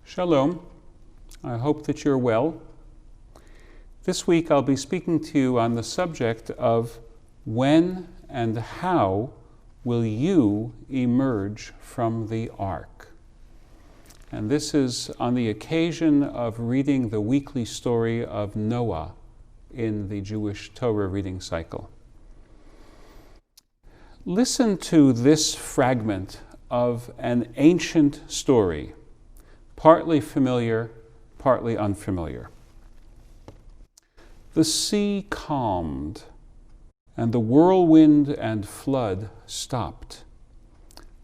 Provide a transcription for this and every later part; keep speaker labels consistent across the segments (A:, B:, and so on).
A: Shalom. I hope that you're well. This week I'll be speaking to you on the subject of when and how will you emerge from the ark? And this is on the occasion of reading the weekly story of Noah in the Jewish Torah reading cycle. Listen to this fragment of an ancient story, partly familiar, partly unfamiliar. The sea calmed, and the whirlwind and flood stopped.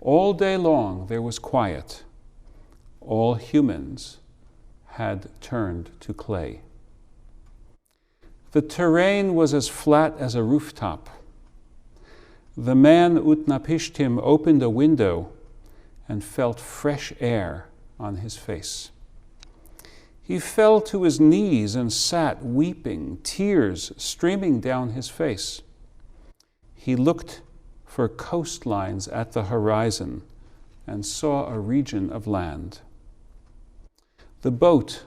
A: All day long there was quiet. All humans had turned to clay. The terrain was as flat as a rooftop. The man Utnapishtim opened a window and felt fresh air on his face. He fell to his knees and sat weeping, tears streaming down his face. He looked for coastlines at the horizon and saw a region of land. The boat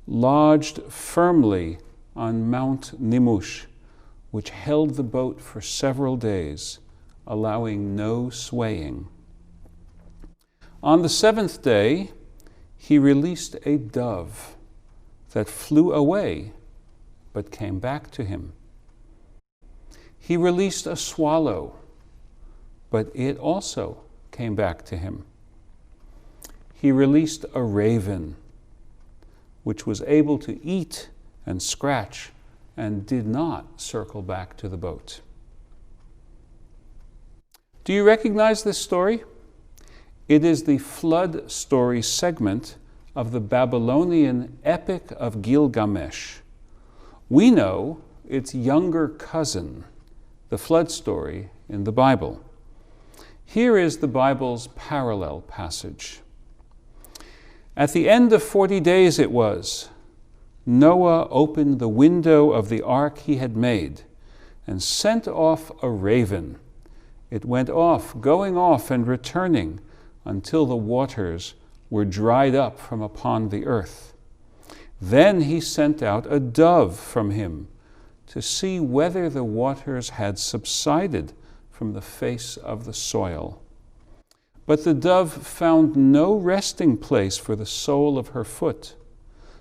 A: lodged firmly on Mount Nimush, which held the boat for several days, allowing no swaying. On the seventh day, he released a dove that flew away but came back to him. He released a swallow, but it also came back to him. He released a raven, which was able to eat and scratch and did not circle back to the boat. Do you recognize this story? It is the flood story segment of the Babylonian Epic of Gilgamesh. We know its younger cousin, the flood story in the Bible. Here is the Bible's parallel passage. At the end of 40 days it was, Noah opened the window of the ark he had made and sent off a raven. It went off, going off and returning, until the waters were dried up from upon the earth. Then he sent out a dove from him to see whether the waters had subsided from the face of the soil. But the dove found no resting place for the sole of her foot,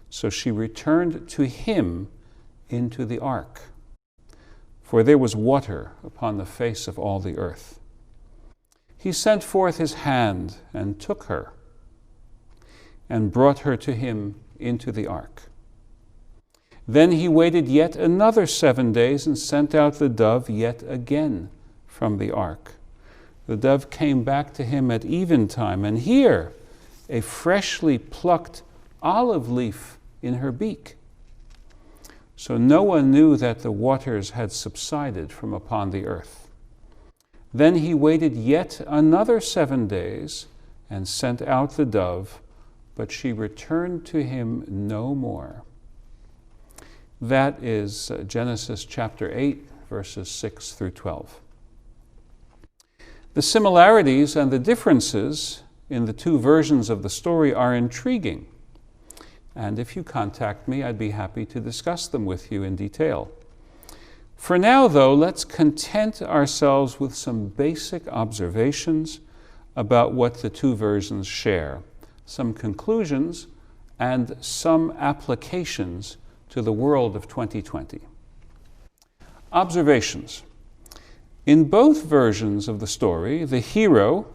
A: so she returned to him into the ark, for there was water upon the face of all the earth. He sent forth his hand and took her and brought her to him into the ark. Then he waited yet another 7 days and sent out the dove yet again from the ark. The dove came back to him at eventime, and here a freshly plucked olive leaf in her beak. So Noah knew that the waters had subsided from upon the earth. Then he waited yet another 7 days and sent out the dove, but she returned to him no more. That is Genesis chapter 8, verses 6 through 12. The similarities and the differences in the two versions of the story are intriguing. And if you contact me, I'd be happy to discuss them with you in detail. For now, though, let's content ourselves with some basic observations about what the two versions share, some conclusions, and some applications to the world of 2020. Observations. In both versions of the story, the hero,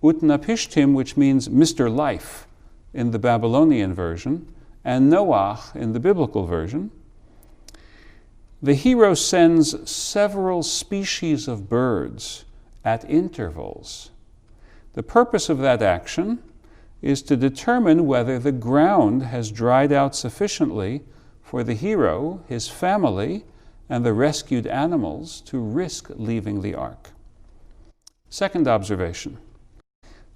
A: Utnapishtim, which means Mr. Life in the Babylonian version, and Noah in the biblical version, the hero sends several species of birds at intervals. The purpose of that action is to determine whether the ground has dried out sufficiently for the hero, his family, and the rescued animals to risk leaving the ark. Second observation.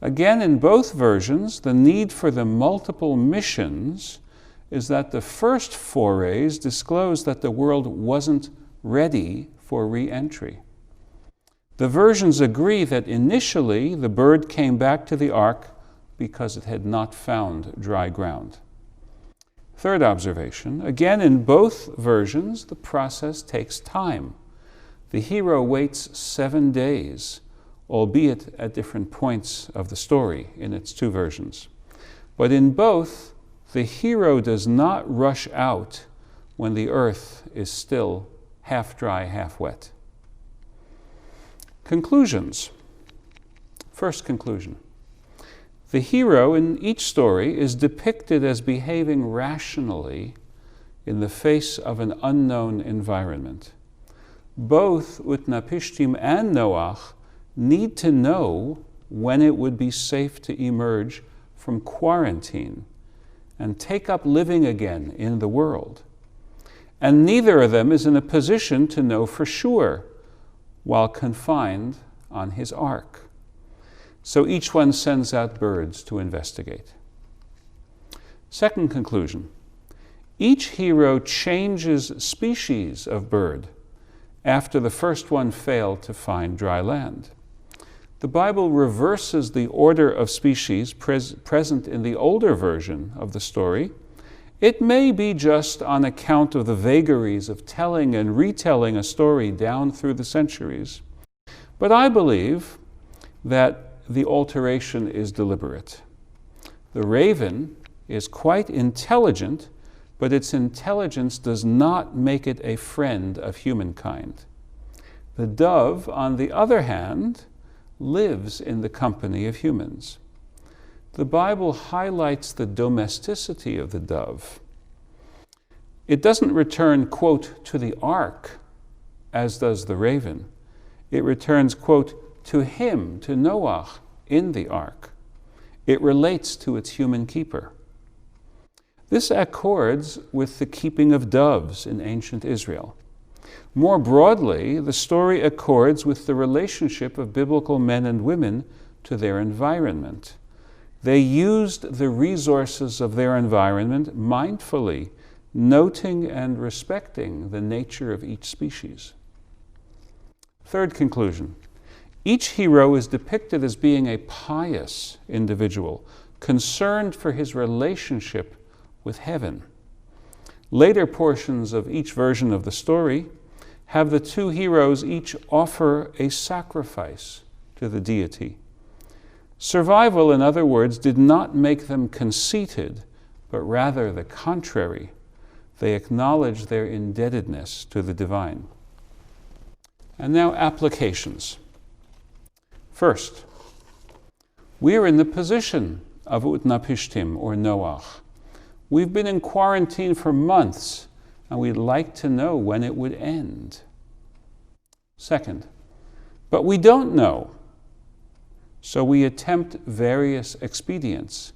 A: Again, in both versions, the need for the multiple missions is that the first forays disclose that the world wasn't ready for re-entry. The versions agree that initially the bird came back to the ark because it had not found dry ground. Third observation, again in both versions, the process takes time. The hero waits 7 days, albeit at different points of the story in its two versions. But in both, the hero does not rush out when the earth is still half dry, half wet. Conclusions. First conclusion. The hero in each story is depicted as behaving rationally in the face of an unknown environment. Both Utnapishtim and Noach need to know when it would be safe to emerge from quarantine and take up living again in the world. And neither of them is in a position to know for sure while confined on his ark. So each one sends out birds to investigate. Second conclusion. Each hero changes species of bird after the first one failed to find dry land. The Bible reverses the order of species present in the older version of the story. It may be just on account of the vagaries of telling and retelling a story down through the centuries, but I believe that the alteration is deliberate. The raven is quite intelligent, but its intelligence does not make it a friend of humankind. The dove, on the other hand, lives in the company of humans. The Bible highlights the domesticity of the dove. It doesn't return, quote, to the ark, as does the raven. It returns, quote, to him, to Noach, in the ark. It relates to its human keeper. This accords with the keeping of doves in ancient Israel. More broadly, the story accords with the relationship of biblical men and women to their environment. They used the resources of their environment mindfully, noting and respecting the nature of each species. Third conclusion. Each hero is depicted as being a pious individual, concerned for his relationship with heaven. Later portions of each version of the story have the two heroes each offer a sacrifice to the deity. Survival, in other words, did not make them conceited, but rather the contrary. They acknowledged their indebtedness to the divine. And now applications. First, we are in the position of Utnapishtim or Noach. We've been in quarantine for months, and we'd like to know when it would end. Second, but we don't know, so we attempt various expedients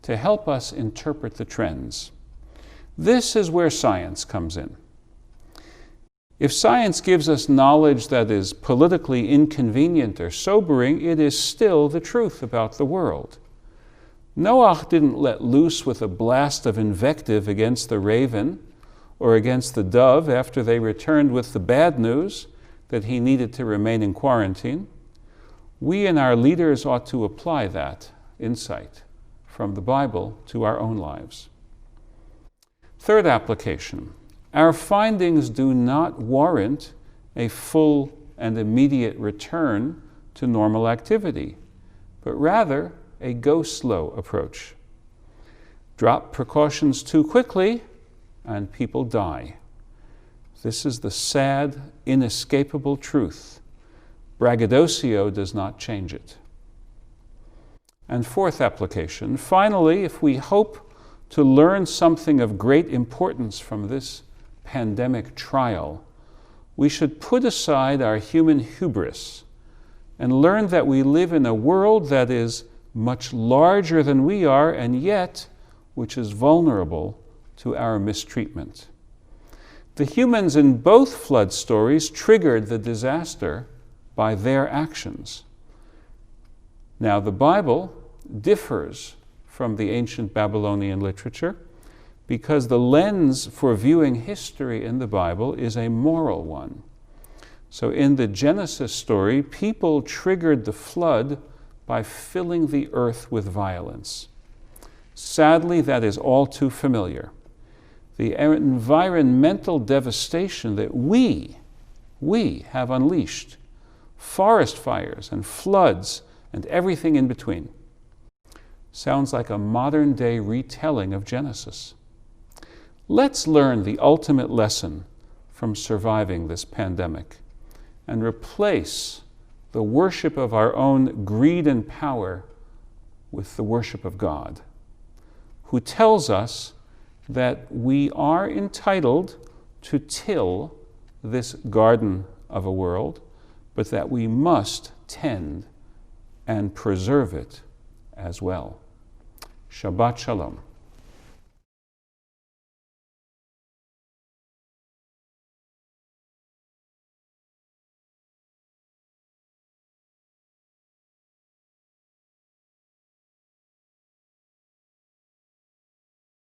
A: to help us interpret the trends. This is where science comes in. If science gives us knowledge that is politically inconvenient or sobering, it is still the truth about the world. Noach didn't let loose with a blast of invective against the raven or against the dove after they returned with the bad news that he needed to remain in quarantine. We and our leaders ought to apply that insight from the Bible to our own lives. Third application. Our findings do not warrant a full and immediate return to normal activity, but rather a go-slow approach. Drop precautions too quickly, and people die. This is the sad, inescapable truth. Braggadocio does not change it. And fourth application. Finally, if we hope to learn something of great importance from this pandemic trial, we should put aside our human hubris and learn that we live in a world that is much larger than we are, and yet which is vulnerable to our mistreatment. The humans in both flood stories triggered the disaster by their actions. Now, the Bible differs from the ancient Babylonian literature because the lens for viewing history in the Bible is a moral one. So in the Genesis story, people triggered the flood by filling the earth with violence. Sadly, that is all too familiar. The environmental devastation that we have unleashed, forest fires and floods and everything in between, sounds like a modern-day retelling of Genesis. Let's learn the ultimate lesson from surviving this pandemic and replace the worship of our own greed and power with the worship of God, who tells us that we are entitled to till this garden of a world, but that we must tend and preserve it as well. Shabbat Shalom.